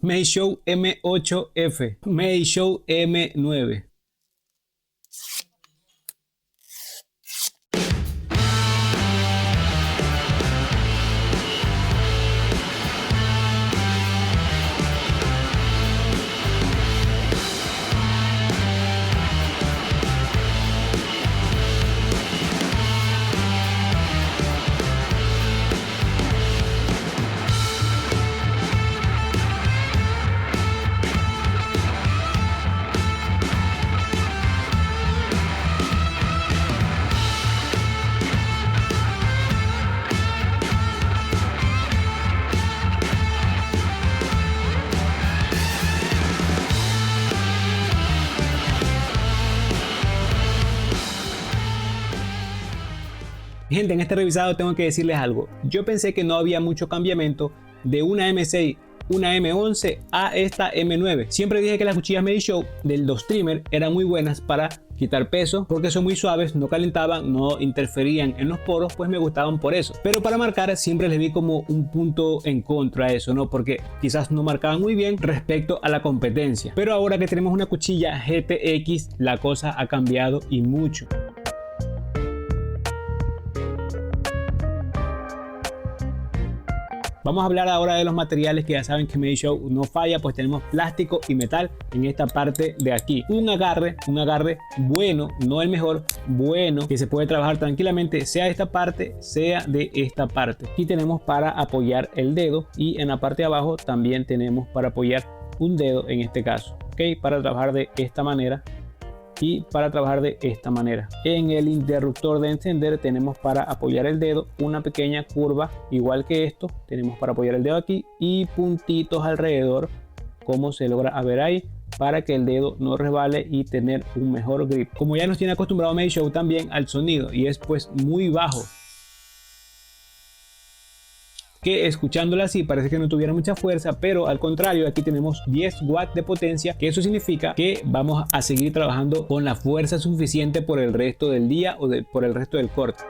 Meishow M8F, Meishow M9. Gente, en este revisado tengo que decirles algo. Yo pensé que no había mucho cambiamiento de una M6, una M11 a esta M9. Siempre dije que las cuchillas Meishow del 2 trimmer eran muy buenas para quitar peso porque son muy suaves, no calentaban, no interferían en los poros, pues me gustaban por eso. Pero para marcar siempre les vi como un punto en contra a eso, ¿no? Porque quizás no marcaban muy bien respecto a la competencia. Pero ahora que tenemos una cuchilla GTX, la cosa ha cambiado y mucho. Vamos a hablar ahora de los materiales que ya saben que Meishow no falla, pues tenemos plástico y metal en esta parte de aquí. Un agarre bueno, no el mejor, bueno, que se puede trabajar tranquilamente, sea de esta parte, sea de esta parte. Aquí tenemos para apoyar el dedo y en la parte de abajo también tenemos para apoyar un dedo en este caso, ¿ok? Para trabajar de esta manera y para trabajar de esta manera. En el interruptor de encender tenemos para apoyar el dedo una pequeña curva igual que esto, tenemos para apoyar el dedo aquí y puntitos alrededor, como se logra ver ahí, para que el dedo no resbale y tener un mejor grip. Como ya nos tiene acostumbrado Meishow también al sonido y es pues muy bajo, que escuchándola así parece que no tuviera mucha fuerza, pero al contrario, aquí tenemos 10 watts de potencia, que eso significa que vamos a seguir trabajando con la fuerza suficiente por el resto del día o por el resto del corte.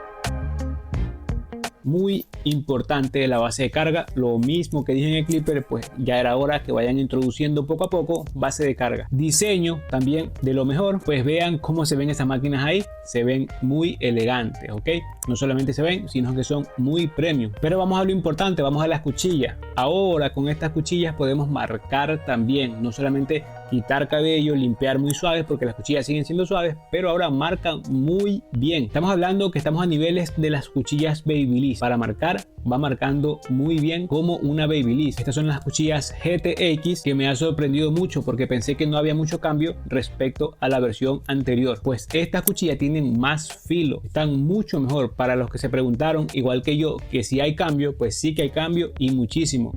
Muy importante la base de carga, lo mismo que dije en el clipper, pues ya era hora que vayan introduciendo poco a poco base de carga. Diseño también de lo mejor, pues vean cómo se ven esas máquinas ahí, se ven muy elegantes, ok, no solamente se ven, sino que son muy premium. Pero vamos a lo importante, vamos a las cuchillas. Ahora con estas cuchillas podemos marcar también, no solamente quitar cabello, limpiar muy suaves, porque las cuchillas siguen siendo suaves, pero ahora marcan muy bien. Estamos hablando que estamos a niveles de las cuchillas Babyliss. Para marcar, va marcando muy bien como una Babyliss. Estas son las cuchillas GTX, que me ha sorprendido mucho porque pensé que no había mucho cambio respecto a la versión anterior. Pues estas cuchillas tienen más filo, están mucho mejor. Para los que se preguntaron, igual que yo, que si hay cambio, pues sí que hay cambio y muchísimo.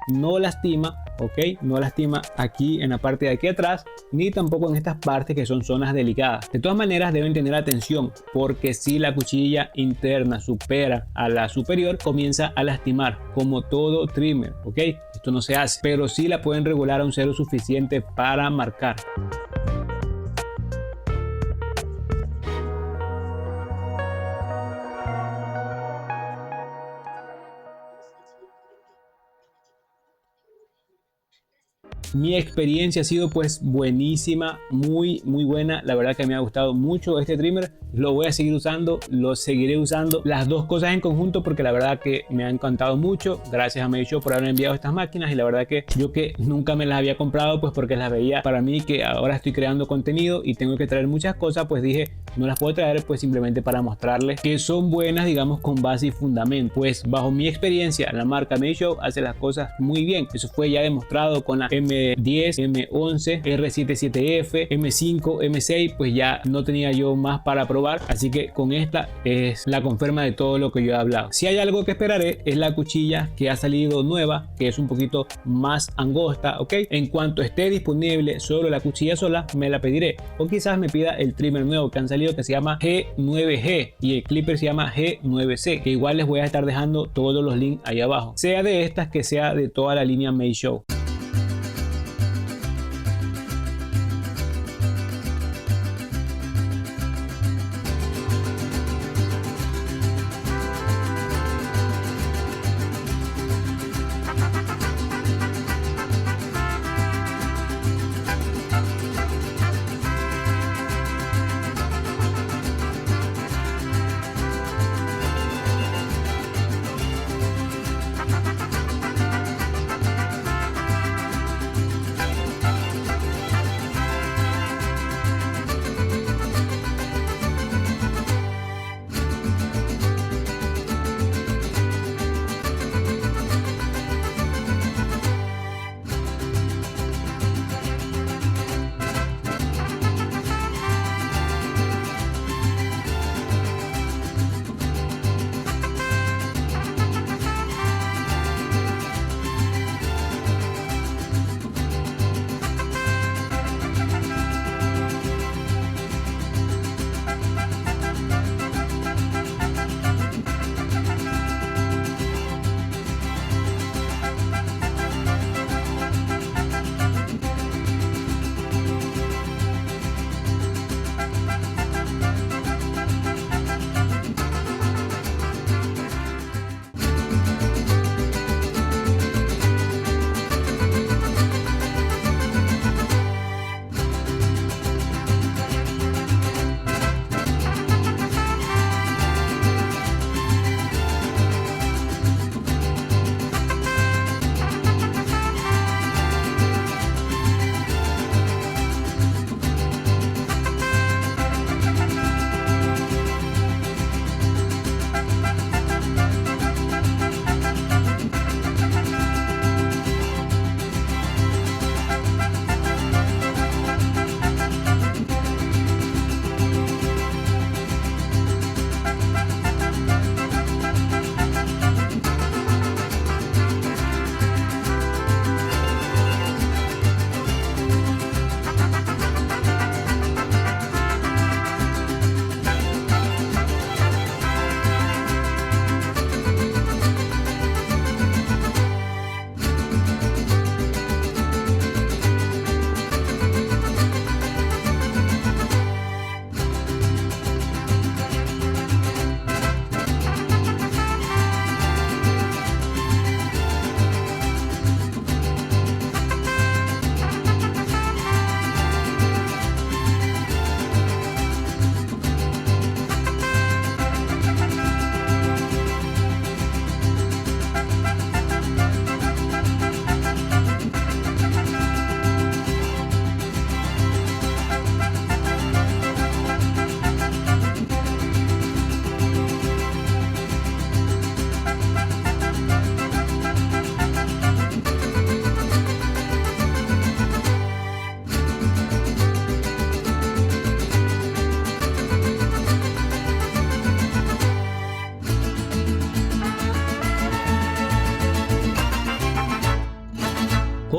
No lastima, ok, no lastima aquí en la parte de aquí atrás, ni tampoco en estas partes que son zonas delicadas. De todas maneras deben tener atención, porque si la cuchilla interna supera a la superior, comienza a lastimar, como todo trimmer, ok. Esto no se hace, pero sí la pueden regular a un cero suficiente para marcar. Mi experiencia ha sido pues buenísima, muy buena. La verdad que me ha gustado mucho este trimmer. Lo voy a seguir usando, lo seguiré usando, las dos cosas en conjunto, porque la verdad que me ha encantado mucho. Gracias a Meishow por haber enviado estas máquinas, y la verdad que yo que nunca me las había comprado, pues porque las veía, para mí que ahora estoy creando contenido y tengo que traer muchas cosas, pues dije no las puedo traer pues simplemente para mostrarles que son buenas, digamos, con base y fundamento. Pues bajo mi experiencia la marca Meishow hace las cosas muy bien. Eso fue ya demostrado con la M M10, M11, R77F, M5, M6, pues ya no tenía yo más para probar, así que con esta es la confirma de todo lo que yo he hablado. Si hay algo que esperaré es la cuchilla que ha salido nueva, que es un poquito más angosta, ok. En cuanto esté disponible solo la cuchilla sola, me la pediré, o quizás me pida el trimmer nuevo que han salido, que se llama G9G, y el clipper se llama G9C, que igual les voy a estar dejando todos los links ahí abajo, sea de estas que sea de toda la línea Meisho.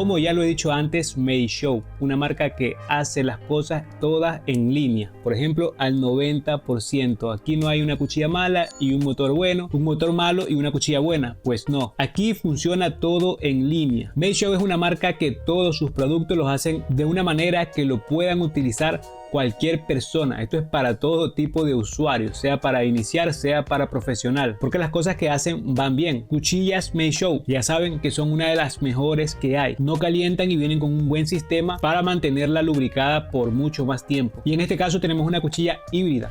Como ya lo he dicho antes, Meisho, una marca que hace las cosas todas en línea, por ejemplo al 90%. Aquí no hay una cuchilla mala y un motor bueno, un motor malo y una cuchilla buena, pues no, aquí funciona todo en línea. Meisho es una marca que todos sus productos los hacen de una manera que lo puedan utilizar cualquier persona. Esto es para todo tipo de usuarios, sea para iniciar, sea para profesional, porque las cosas que hacen van bien. Cuchillas Meisho, ya saben que son una de las mejores que hay, no calientan y vienen con un buen sistema para mantenerla lubricada por mucho más tiempo. Y en este caso tenemos una cuchilla híbrida.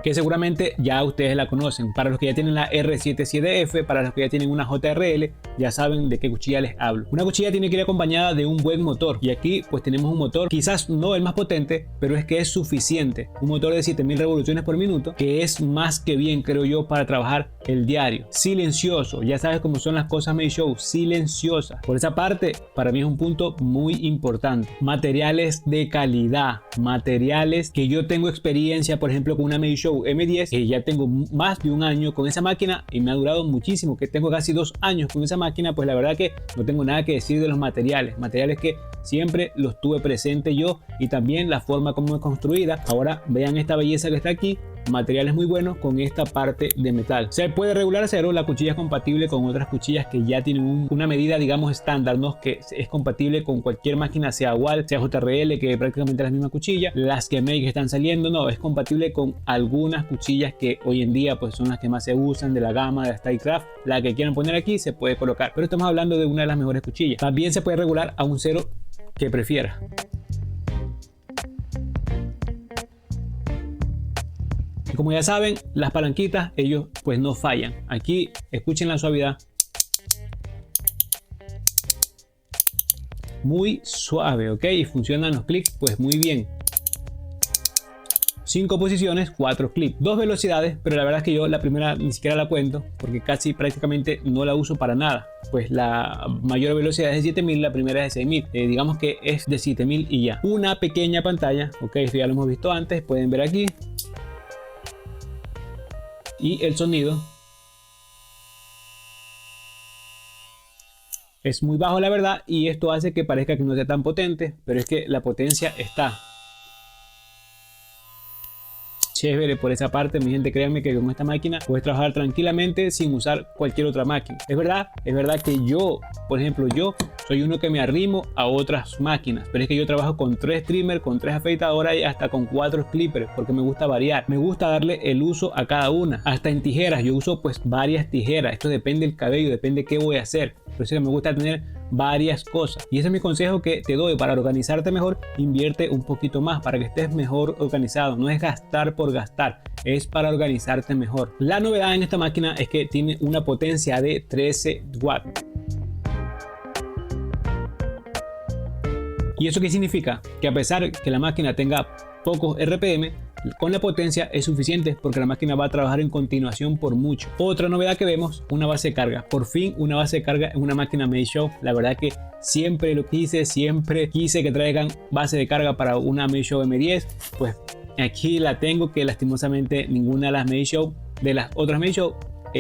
que seguramente ya ustedes la conocen. Para los que ya tienen la R77F, para los que ya tienen una JRL, ya saben de qué cuchilla les hablo. Una cuchilla tiene que ir acompañada de un buen motor, y aquí pues tenemos un motor, quizás no el más potente, pero es que es suficiente. Un motor de 7000 revoluciones por minuto, que es más que bien, creo yo, para trabajar el diario. Silencioso, ya sabes cómo son las cosas Made Show, silenciosas. Por esa parte, para mí es un punto muy importante. Materiales de calidad, materiales que yo tengo experiencia, por ejemplo, con una Made Show M10, que ya tengo más de un año con esa máquina y me ha durado muchísimo, que tengo casi 2 años con esa máquina. Pues la verdad que no tengo nada que decir de los materiales, materiales que siempre los tuve presente yo, y también la forma como es construida. Ahora vean esta belleza que está aquí, materiales muy buenos con esta parte de metal. Se puede regular acero, la cuchilla es compatible con otras cuchillas que ya tienen una medida, digamos, estándar, ¿no? Que es compatible con cualquier máquina, sea WAL, sea JRL, que prácticamente es la misma cuchilla. Las que Make están saliendo, no, es compatible con algunas cuchillas que hoy en día pues son las que más se usan de la gama de StyleCraft. La que quieran poner aquí se puede colocar, pero estamos hablando de una de las mejores cuchillas. También se puede regular a un cero que prefiera. Como ya saben, las palanquitas, ellos pues no fallan. Aquí escuchen la suavidad. Muy suave, ok, y funcionan los clics pues muy bien. 5 posiciones, 4 clics, 2 velocidades, pero la verdad es que yo la primera ni siquiera la cuento porque casi prácticamente no la uso para nada. Pues la mayor velocidad es de 7000, la primera es de 6000, digamos que es de 7000 y ya. Una pequeña pantalla, ok, esto ya lo hemos visto antes, pueden ver aquí. Y el sonido es muy bajo, la verdad, y esto hace que parezca que no sea tan potente, pero es que la potencia está. Chévere por esa parte, mi gente, créanme que con esta máquina puedes trabajar tranquilamente sin usar cualquier otra máquina. Es verdad que yo, por ejemplo, yo soy uno que me arrimo a otras máquinas, pero es que yo trabajo con 3 trimmers, con 3 afeitadoras y hasta con 4 clippers, porque me gusta variar, me gusta darle el uso a cada una. Hasta en tijeras, yo uso pues varias tijeras, esto depende del cabello, depende de qué voy a hacer, por eso que me gusta tener varias cosas, y ese es mi consejo que te doy para organizarte mejor. Invierte un poquito más para que estés mejor organizado, no es gastar por gastar, es para organizarte mejor. La novedad en esta máquina es que tiene una potencia de 13 watts. ¿Y eso qué significa? Que a pesar que la máquina tenga pocos RPM, con la potencia es suficiente porque la máquina va a trabajar en continuación por mucho. Otra novedad que vemos, una base de carga. Por fin una base de carga en una máquina Made Show. La verdad que siempre lo quise, siempre quise que traigan base de carga para una Made Show M10. Pues aquí la tengo, que lastimosamente ninguna de las Made Show, de las otras Made Show,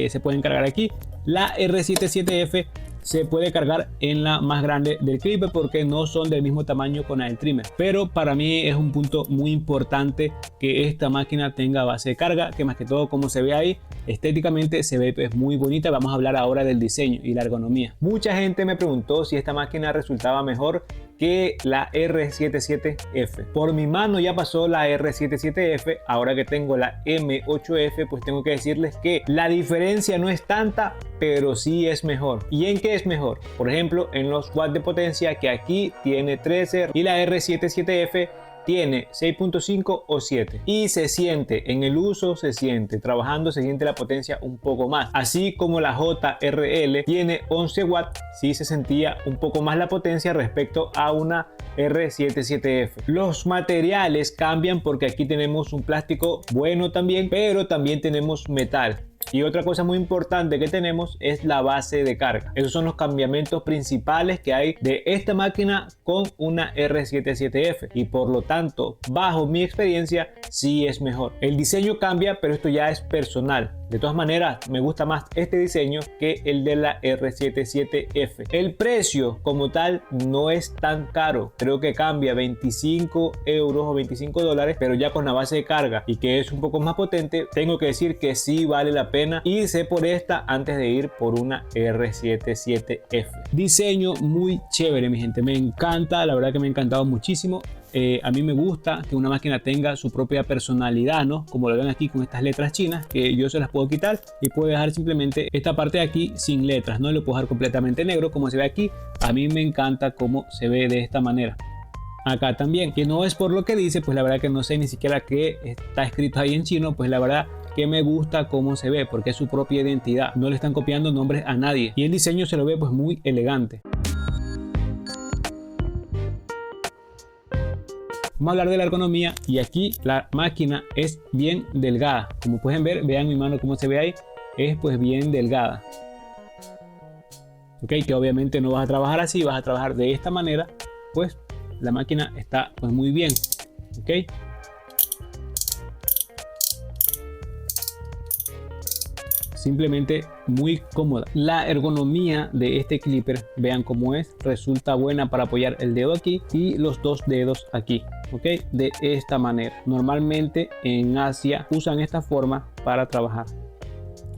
se pueden cargar aquí. La R77F se puede cargar en la más grande del clipper porque no son del mismo tamaño con el trimmer, pero para mí es un punto muy importante que esta máquina tenga base de carga, que más que todo, como se ve ahí, estéticamente se ve pues muy bonita. Vamos a hablar ahora del diseño y la ergonomía. Mucha gente me preguntó si esta máquina resultaba mejor que la R77F. Por mi mano ya pasó la R77F, ahora que tengo la M8F, pues tengo que decirles que la diferencia no es tanta, pero sí es mejor. ¿Y en qué es mejor? Por ejemplo, en los watts de potencia, que aquí tiene 13 y la R77F tiene 6.5 o 7, y se siente en el uso, se siente trabajando, se siente la potencia un poco más. Así como la JRL tiene 11 watts, sí se sentía un poco más la potencia respecto a una R77F. Los materiales cambian porque aquí tenemos un plástico bueno también, pero también tenemos metal. Y otra cosa muy importante que tenemos es la base de carga. Esos son los cambiamentos principales que hay de esta máquina con una R77F, y por lo tanto, bajo mi experiencia, sí es mejor. El diseño cambia, pero esto ya es personal. De todas maneras, me gusta más este diseño que el de la R77F. El precio como tal no es tan caro. Creo que cambia 25 euros o 25 dólares, pero ya con la base de carga y que es un poco más potente, tengo que decir que sí vale la pena irse por esta antes de ir por una R77F. Diseño muy chévere, mi gente. Me encanta, la verdad que me ha encantado muchísimo. A mí me gusta que una máquina tenga su propia personalidad, ¿no? Como lo ven aquí con estas letras chinas, que yo se las puedo quitar y puedo dejar simplemente esta parte de aquí sin letras, ¿no? Lo puedo dejar completamente negro como se ve aquí. A mí me encanta cómo se ve de esta manera. acá también, que no es por lo que dice, pues la verdad que no sé ni siquiera qué está escrito ahí en chino, pues la verdad que me gusta cómo se ve, porque es su propia identidad, no le están copiando nombres a nadie y el diseño se lo ve pues muy elegante. Vamos a hablar de la ergonomía y aquí la máquina es bien delgada, como pueden ver, vean mi mano cómo se ve ahí, es pues bien delgada. Ok, que obviamente no vas a trabajar así, vas a trabajar de esta manera, pues la máquina está pues muy bien. Ok, simplemente muy cómoda. La ergonomía de este clipper, vean cómo es, resulta buena para apoyar el dedo aquí y los dos dedos aquí. Ok, de esta manera. Normalmente en Asia usan esta forma para trabajar.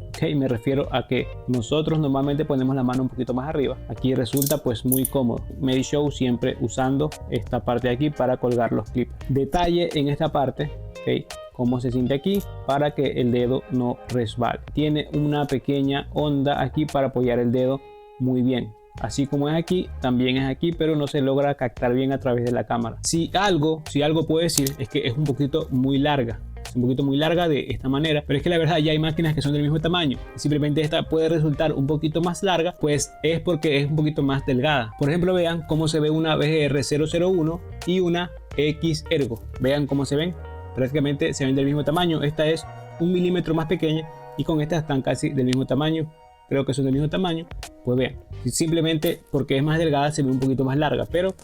Ok, me refiero a que nosotros normalmente ponemos la mano un poquito más arriba. Aquí resulta pues muy cómodo. Made Show siempre usando esta parte de aquí para colgar los clips. Detalle en esta parte, ok, cómo se siente aquí para que el dedo no resbale. Tiene una pequeña onda aquí para apoyar el dedo muy bien. Así como es aquí, también es aquí, pero no se logra captar bien a través de la cámara. Si algo puedo decir es que es un poquito muy larga. Es un poquito muy larga de esta manera, pero es que la verdad ya hay máquinas que son del mismo tamaño. Simplemente esta puede resultar un poquito más larga, pues es porque es un poquito más delgada. Por ejemplo, vean cómo se ve una BGR001 y una X Ergo. Vean cómo se ven. Prácticamente se ven del mismo tamaño. Esta es 1 milímetro más pequeña y con esta están casi del mismo tamaño. Creo que son del mismo tamaño. Pues vean, simplemente porque es más delgada se ve un poquito más larga, pero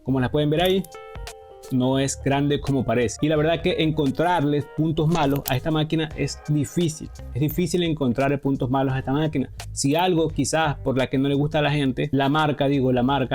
como las pueden ver ahí, no es grande como parece. Y la verdad que encontrarles puntos malos a esta máquina es difícil. Es difícil encontrar puntos malos a esta máquina. Si algo quizás por la que no le gusta a la gente, la marca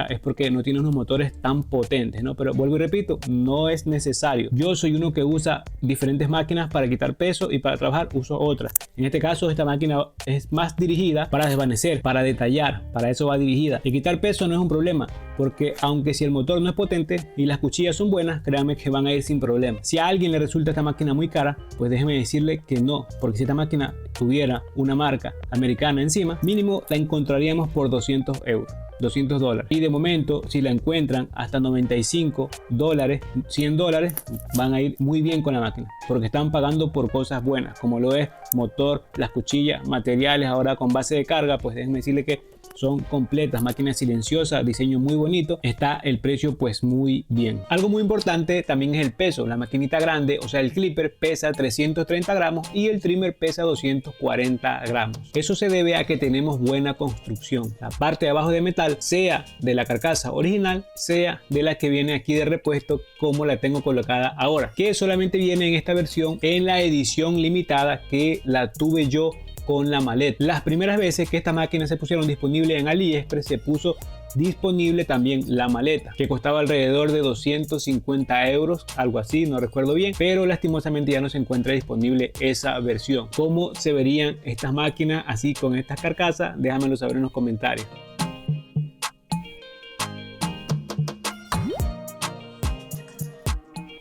es porque no tiene unos motores tan potentes, ¿no? Pero vuelvo y repito, no es necesario. Yo soy uno que usa diferentes máquinas para quitar peso y para trabajar uso otras. En este caso esta máquina es más dirigida para desvanecer, para detallar, para eso va dirigida. Y quitar peso no es un problema, porque aunque si el motor no es potente y las cuchillas son buenas, créanme que van a ir sin problema. Si a alguien le resulta esta máquina muy cara, pues déjeme decirle que no, porque si esta máquina tuviera una marca americana encima, mínimo la encontraríamos por 200 euros. $200 y de momento si la encuentran hasta $95, $100, van a ir muy bien con la máquina porque están pagando por cosas buenas como lo es motor, las cuchillas, materiales ahora con base de carga, pues déjenme decirle que son completas, máquinas silenciosas, diseño muy bonito, está el precio pues muy bien. Algo muy importante también es el peso. La maquinita grande, o sea el clipper, pesa 330 gramos y el trimmer pesa 240 gramos. Eso se debe a que tenemos buena construcción. La parte de abajo de metal, sea de la carcasa original, sea de la que viene aquí de repuesto como la tengo colocada ahora, que solamente viene en esta versión en la edición limitada que la tuve yo con la maleta. Las primeras veces que esta máquina se pusieron disponible en AliExpress, se puso disponible también la maleta, que costaba alrededor de 250 euros, algo así, no recuerdo bien, pero lastimosamente ya no se encuentra disponible esa versión. ¿Cómo se verían estas máquinas así con estas carcasas? Déjamelo saber en los comentarios.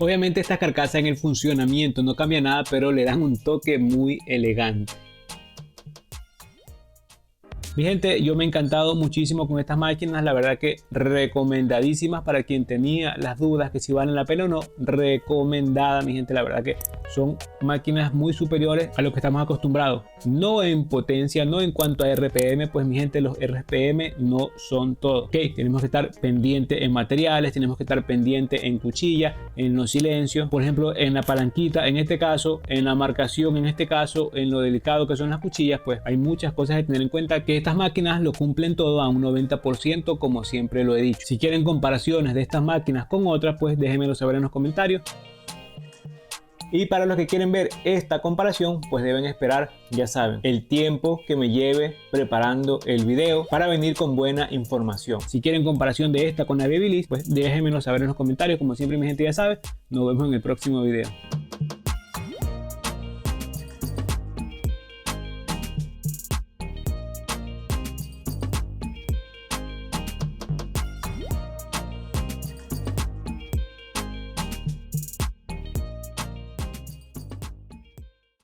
Obviamente esta carcasa en el funcionamiento no cambia nada, pero le dan un toque muy elegante. Mi gente, yo me he encantado muchísimo con estas máquinas, la verdad que recomendadísimas para quien tenía las dudas que si valen la pena o no, recomendada mi gente, la verdad que son máquinas muy superiores a lo que estamos acostumbrados, no en potencia, no en cuanto a RPM, pues mi gente los RPM no son todo, ok, tenemos que estar pendiente en materiales, tenemos que estar pendiente en cuchilla, en los silencios, por ejemplo en la palanquita, en este caso, en la marcación, en este caso, en lo delicado que son las cuchillas, pues hay muchas cosas a tener en cuenta que estas máquinas lo cumplen todo a un 90% como siempre lo he dicho. Si quieren comparaciones de estas máquinas con otras, pues déjenmelo saber en los comentarios. Y para los que quieren ver esta comparación, pues deben esperar, ya saben, el tiempo que me lleve preparando el video para venir con buena información. Si quieren comparación de esta con la Babyliss, pues déjenmelo saber en los comentarios. Como siempre mi gente ya sabe, nos vemos en el próximo video.